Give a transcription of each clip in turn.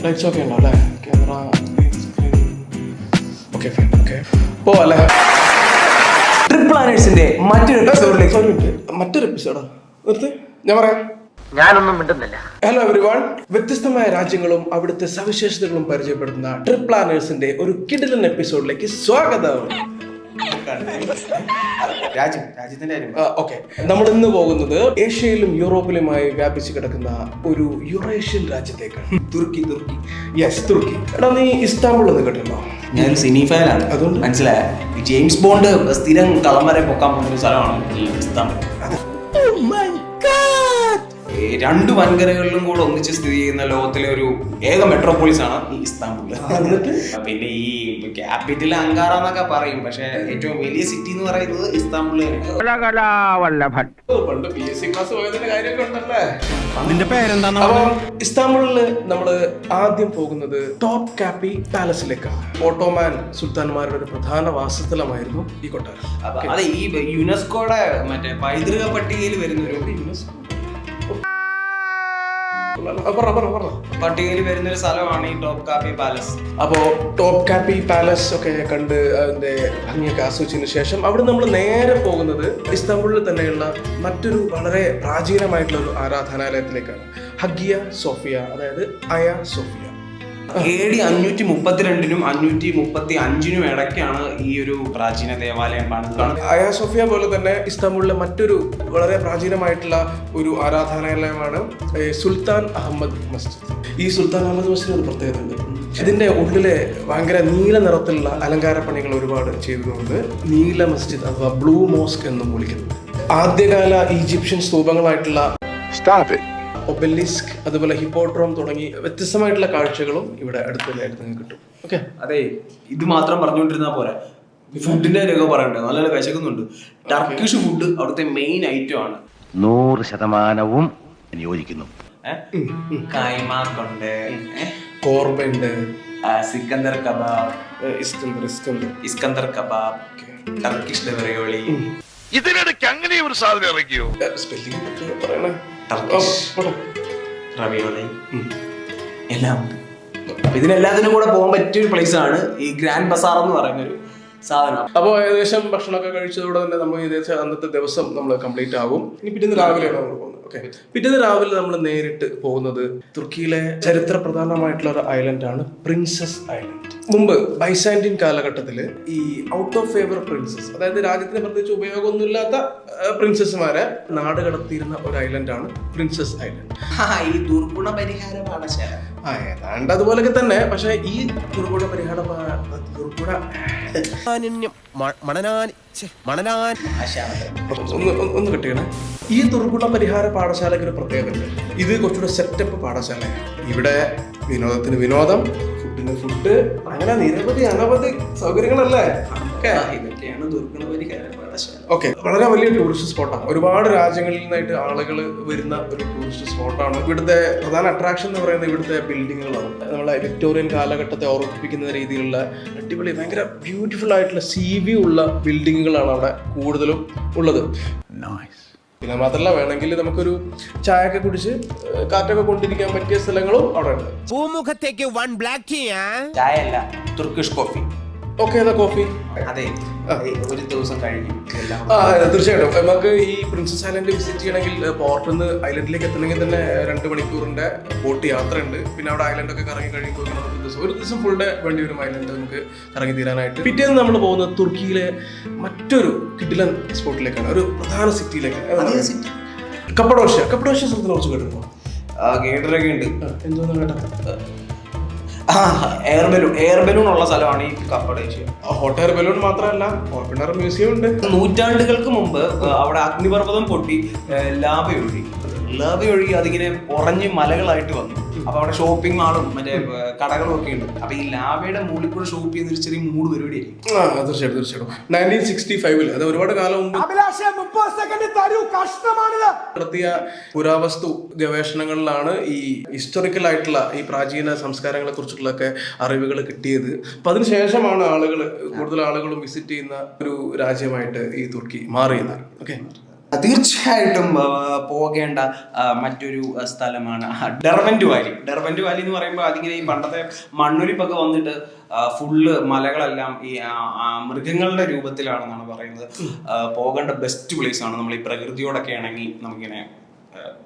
Lights ഒക്കെ ഉണ്ടോ അല്ലേ? ക്യാമറ ഓക്കെ ഫൈൻ ഓക്കെ പോവല്ലേ? ട്രിപ്പ് പ്ലാനേഴ്സിന്റെ മറ്റൊരു എപ്പിസോഡിലേക്ക് മറ്റൊരു എപ്പിസോഡാ നിർത്ത് ഞാൻ പറയാം. ഞാനൊന്നും മിണ്ടുന്നില്ല. ഹലോ എവരിവൺ, വ്യത്യസ്തമായ രാജ്യങ്ങളും അവിടുത്തെ സവിശേഷതകളും പരിചയപ്പെടുത്തുന്ന ട്രിപ്പ് പ്ലാനേഴ്സിന്റെ ഒരു കിടിലൻ എപ്പിസോഡിലേക്ക് സ്വാഗതം. രാജ്യത്തിന്റെ ഓക്കെ, നമ്മൾ ഇന്ന് പോകുന്നത് ഏഷ്യയിലും യൂറോപ്പിലുമായി വ്യാപിച്ചു കിടക്കുന്ന ഒരു യൂറേഷ്യൻ രാജ്യത്തേക്കാണ്. തുർക്കി. യെസ്, തുർക്കി. എടാ, നീ ഇസ്താംബുൾ എന്ന് കേട്ടിട്ടുണ്ടോ? ഞാനൊരു സിനി ഫാനാണ്, അതുകൊണ്ട് മനസ്സിലായ ജെയിംസ് ബോണ്ട് സ്ഥിരം കളം വരെ പൊക്കാൻ പോകുന്ന ഒരു സ്ഥലമാണ് ഈ ഇസ്താംബുൾ. രണ്ട് വൻകരകളിലും കൂടെ ഒന്നിച്ച് സ്ഥിതി ചെയ്യുന്ന ലോകത്തിലെ ഒരു ഏക മെട്രോപോളിസ് ആണ് ഈ ഇസ്താംബുൾ. പിന്നെ ഈ ക്യാപിറ്റൽ അങ്കാറ എന്നൊക്കെ പറയും, പക്ഷെ ഏറ്റവും വലിയ സിറ്റി എന്ന് പറയുന്നത് ഇസ്താംബുൾ. പണ്ട് PSC ക്ലാസ് പോയതിന്റെ കാര്യമൊക്കെ ഉണ്ടല്ലേ? അതിന്റെ പേരെന്താണ്? ഇസ്താംബുളില് നമ്മള് ആദ്യം പോകുന്നത് ടോപ്പ് കാപ്പി പാലസിലേക്കാണ്. ഓട്ടോമാൻ സുൽത്താൻമാരുടെ ഒരു പ്രധാന വാസസ്ഥലമായിരുന്നു ഈ കൊട്ടാരം. അത് ഈ യുനെസ്കോയുടെ മറ്റേ പൈതൃക പട്ടികയിൽ വരുന്നൊരു പട്ടികയിൽ വരുന്ന ഒരു സ്ഥലമാണ് ഈ ടോപ്പ് കാപ്പി പാലസ്. അപ്പോ ടോപ്പ് കാപ്പി പാലസ് ഒക്കെ കണ്ട് അതിന്റെ ഭംഗിയൊക്കെ ആസ്വദിച്ചതിന് ശേഷം അവിടെ നമ്മൾ നേരെ പോകുന്നത് ഇസ്താംബുളിൽ തന്നെയുള്ള മറ്റൊരു വളരെ പ്രാചീനമായിട്ടുള്ള ഒരു ആരാധനാലയത്തിലേക്കാണ്. ഹഗിയ സോഫിയ, അതായത് അയ സോഫിയ. AD 532 535 ഇടയ്ക്കാണ് ഈ ഒരു പ്രാചീന ദേവാലയം പണിത്. അയ സോഫിയ പോലെ തന്നെ ഇസ്താംബുളിലെ മറ്റൊരു വളരെ പ്രാചീനമായിട്ടുള്ള ഒരു ആരാധനാലയമാണ് സുൽത്താൻ അഹമ്മദ് മസ്ജിദ്. ഈ സുൽത്താൻ അഹമ്മദ് മസ്ജിദിന് ഒരു പ്രത്യേകത ഉണ്ട്. ഇതിന്റെ ഉള്ളിലെ ഭയങ്കര നീല നിറത്തിലുള്ള അലങ്കാര പണികൾ ഒരുപാട് ചെയ്തതുകൊണ്ട് നീല മസ്ജിദ് അഥവാ ബ്ലൂ മോസ്ക് എന്നും വിളിക്കുന്നത്. ആദ്യകാല ഈജിപ്ഷ്യൻ സ്തൂപങ്ങളായിട്ടുള്ള ഒബെലിസ്ക്, അതുപോലെ ഹിപ്പോഡ്രോം തുടങ്ങി വ്യത്യസ്തമായിട്ടുള്ള കാഴ്ചകളും ഇവിടെ അടുത്തതായിട്ട് നിങ്ങൾക്ക് കിട്ടും. ഓക്കെ, അതെ, ഇത് മാത്രം പറഞ്ഞുകൊണ്ടിരുന്നാ പോരാ, ഫുഡിന്റെ കാര്യമൊക്കെ പറയണ്ടേ? നല്ല വിശക്കുന്നുണ്ട്. ടർക്കിഷ് ഫുഡ് അവിടുത്തെ മെയിൻ ഐറ്റം ആണ്. 100% യോജിക്കുന്നു. കൈമാക്കുണ്ട്, കോർബയുണ്ട്, Sikandar kebab, Iskender kebab, Turkish ഡെവറിയോളി. ഇതിനിടയ്ക്ക് അങ്ങനെ ഒരു സാധനം ഇറക്കിയോ? സ്പെല്ലിംഗ് പറയണേ. റവിയോളി എല്ലാം. അപ്പൊ ഇതിനെല്ലാത്തിനും കൂടെ പോകാൻ പറ്റിയ ഒരു പ്ലേസ് ആണ് ഈ ഗ്രാൻഡ് ബസാർ എന്ന് പറയുന്ന ഒരു സാധനം. അപ്പോൾ ഏകദേശം ഭക്ഷണമൊക്കെ കഴിച്ചതോടെ തന്നെ നമ്മൾ ഏകദേശം അന്നത്തെ ദിവസം നമ്മൾ കംപ്ലീറ്റ് ആകും. ഇനി പിറ്റേന്ന് രാവിലെയാണ് നമ്മൾ പോകുന്നത്. ഓക്കെ, പിറ്റേന്ന് രാവിലെ നമ്മൾ നേരിട്ട് പോകുന്നത് തുർക്കിയിലെ ചരിത്ര പ്രധാനമായിട്ടുള്ള ഒരു ഐലൻഡാണ് പ്രിൻസസ് ഐലൻഡ്. മുമ്പ് ബൈസാന്റിൻ കാലഘട്ടത്തിൽ ഈ ഔട്ട് ഓഫ് ഫേവർ പ്രിൻസസ്, അതായത് രാജ്യത്തിന് പ്രത്യേകിച്ച് ഉപയോഗമൊന്നുമില്ലാത്ത പ്രിൻസസ്മാരെ നാട് കടത്തിയിരുന്ന ഒരു ഐലൻഡാണ് പ്രിൻസസ് ഐലൻഡ്. ഈ ദുർഗുണ പരിഹാര പാഠശാല ഏതാണ്ട് അതുപോലൊക്കെ തന്നെ. പക്ഷെ ഈ ദുർഗുണ പരിഹാര ഒന്ന് കിട്ടിയണേ. ഈ ദുർഗുണ പരിഹാര പാഠശാലയ്ക്ക് ഒരു പ്രത്യേകത ഉണ്ട്. ഇത് കുറച്ചുകൂടെ സെറ്റപ്പ് പാഠശാലയാണ്. ഇവിടെ വിനോദത്തിന് വിനോദം, ഫുഡിന് ഫുഡ്, അങ്ങനെ അനവധി സൗകര്യങ്ങളല്ലേ? ഇതൊക്കെയാണ് ദുർഗുണ പരിഹാര പാഠശാല. ഓക്കെ, വളരെ വലിയ ടൂറിസ്റ്റ് സ്പോട്ടാണ്. ഒരുപാട് രാജ്യങ്ങളിൽ നിന്നായിട്ട് ആളുകൾ വരുന്ന ഒരു ടൂറിസ്റ്റ് സ്പോട്ടാണ്. ഇവിടുത്തെ പ്രധാന അട്രാക്ഷൻ എന്ന് പറയുന്നത് ഇവിടുത്തെ ബിൽഡിങ്ങുകളാണ്. നമ്മളെ വിക്ടോറിയൻ കാലഘട്ടത്തെ ഓർമ്മിപ്പിക്കുന്ന രീതിയിലുള്ള അടിപൊളി ഭയങ്കര ബ്യൂട്ടിഫുൾ ആയിട്ടുള്ള സീ വ്യൂ ഉള്ള ബിൽഡിങ്ങുകളാണ് അവിടെ കൂടുതലും ഉള്ളത്. പിന്നെ മാത്രമല്ല, വേണമെങ്കിൽ നമുക്കൊരു ചായയൊക്കെ കുടിച്ച് കാറ്റൊക്കെ കൊണ്ടിരിക്കാൻ പറ്റിയ സ്ഥലങ്ങളും അവിടെ ഉണ്ട്. പൂമുഖത്തേക്ക് ചായ അല്ല, തുർക്കിഷ് കോഫി. ഓക്കെ, അതാ കോഫി. അതെ, ഒരു ദിവസം കഴിഞ്ഞു. തീർച്ചയായിട്ടും നമുക്ക് ഈ പ്രിൻസസ് ഐലൻഡ് വിസിറ്റ് ചെയ്യണമെങ്കിൽ പോർട്ടിൽ നിന്ന് ഐലൻഡിലേക്ക് എത്തണമെങ്കിൽ തന്നെ 2 മണിക്കൂറിന്റെ ബോട്ട് യാത്ര ഉണ്ട്. പിന്നെ അവിടെ ഐലൻഡൊക്കെ കറങ്ങി കഴിയുമ്പോൾ ഒരു ദിവസം ഫുൾ ഡേ വേണ്ടി വരും ഐലൻഡ് നമുക്ക് കറങ്ങി തീരാനായിട്ട്. പിറ്റേന്ന് നമ്മൾ പോകുന്നത് തുർക്കിയിലെ മറ്റൊരു കിടിലൻ സ്പോട്ടിലേക്കാണ്, ഒരു പ്രധാന സിറ്റിയിലേക്കാണ്. കപ്പഡോഷ്യ സ്ഥലത്തിനെ കുറിച്ച് കേട്ടിട്ടുണ്ടോ? കേട്ടിട്ടൊക്കെ ഉണ്ട്. എന്തോന്ന് കേട്ടോ? എയർ ബലൂൺ ഉള്ള സ്ഥലമാണ് ഈ കപ്പഡോഷ്യ. ഹോട്ട് എയർ ബലൂൺ മാത്രമല്ല, ഓപ്പൺ എയർ മ്യൂസിയം ഉണ്ട്. നൂറ്റാണ്ടുകൾക്ക് മുമ്പ് അവിടെ അഗ്നിപർവ്വതം പൊട്ടി ലാവ ഒഴുകി അതിങ്ങനെ ഉറഞ്ഞ് മലകളായിട്ട് വന്നു. അപ്പൊ അവിടെ ഷോപ്പിംഗ് മാളും മറ്റേ കടകളും ഒക്കെ ഉണ്ട്. അപ്പൊ ഈ ലാവയുടെ മുകളിൽ കൂടെ ഷോപ്പ് ചെയ്യുന്ന ഒരു ചെറിയ മൂഡ് പരിപാടി ആയിരിക്കും. തീർച്ചയായിട്ടും 1965 അത് ഒരുപാട് കാലം മുമ്പ് നടത്തിയ പുരാവസ്തു ഗവേഷണങ്ങളിലാണ് ഈ ഹിസ്റ്റോറിക്കൽ ആയിട്ടുള്ള ഈ പ്രാചീന സംസ്കാരങ്ങളെ കുറിച്ചിട്ടുള്ളൊക്കെ അറിവുകൾ കിട്ടിയത്. അപ്പൊ അതിനുശേഷമാണ് കൂടുതൽ ആളുകളും വിസിറ്റ് ചെയ്യുന്ന ഒരു രാജ്യമായിട്ട് ഈ തുർക്കി മാറിയത്. ഓക്കെ, തീർച്ചയായിട്ടും പോകേണ്ട മറ്റൊരു സ്ഥലമാണ് ഡെർവന്റ് വാലി. ഡെർവന്റ് വാലി എന്ന് പറയുമ്പോൾ അതിങ്ങനെ ഈ പണ്ടത്തെ മണ്ണൊലിപ്പൊക്കെ വന്നിട്ട് ഫുള്ള് മലകളെല്ലാം ഈ മൃഗങ്ങളുടെ രൂപത്തിലാണെന്നാണ് പറയുന്നത്. പോകേണ്ട ബെസ്റ്റ് പ്ലേസ് ആണ്. നമ്മൾ ഈ പ്രകൃതിയോടൊക്കെ ആണെങ്കിൽ നമുക്കിങ്ങനെ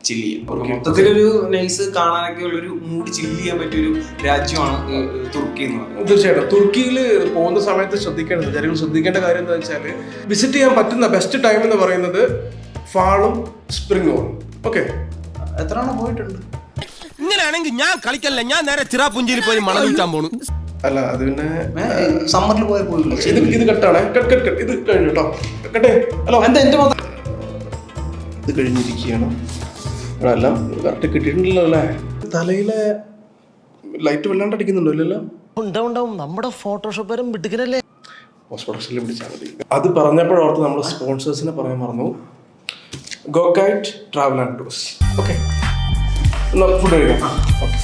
ചില്ല് ചെയ്യാം. മൊത്തത്തിലൊരു നൈസ് കാണാനൊക്കെ ഉള്ളൊരു മൂഡ് ചില്ല് ചെയ്യാൻ പറ്റിയൊരു രാജ്യമാണ് തുർക്കി എന്ന് പറയുന്നത്. തീർച്ചയായിട്ടും തുർക്കിയിൽ പോകുന്ന സമയത്ത് ശ്രദ്ധിക്കേണ്ടത്, ജനങ്ങൾ ശ്രദ്ധിക്കേണ്ട കാര്യം എന്താ വെച്ചാൽ വിസിറ്റ് ചെയ്യാൻ പറ്റുന്ന ബെസ്റ്റ് ടൈം എന്ന് പറയുന്നത് ഫാളും സ്പ്രിങ്ങും. ഓക്കെ, എത്ര തവണ പോയിട്ടുണ്ട്? ഇങ്ങനെയാണെങ്കിൽ ഞാൻ കളിക്കല്ല, ഞാൻ നേരെ ചിറാപുഞ്ചിയിൽ പോയി മണം വിൽക്കാൻ പോണു. അല്ല അത് പിന്നെ സമ്മറിൽ പോയില്ല. ഇത് കട്ടാണ്, കട്ട് ഇത് കഴിഞ്ഞു കേട്ടോ. കട്ടെ. ഹലോ, എന്താ എന്റെ മൊത്തം ഇത് കഴിഞ്ഞിരിക്കുകയാണ്. എല്ലാം കറക്റ്റ് കിട്ടിയിട്ടുണ്ടല്ലോ അല്ലേ? തലയിലെ ലൈറ്റ് വല്ലാണ്ട് അടിക്കുന്നുണ്ടോ? ഇല്ലല്ലോ. ഉണ്ടാവും, നമ്മുടെ ഫോട്ടോഷോപ്പുകാരും വിട്ടുകനല്ലേ. പോസ്റ്റ് പ്രൊഡക്ഷനിൽ പിടിച്ചാൽ മതി. അത് പറഞ്ഞപ്പോഴോർത്ത് നമ്മൾ സ്പോൺസേഴ്സിനെ പറയാൻ മറന്നു. Go guide travel and tours. Okay, food കഴിക്കാം. ഓക്കെ.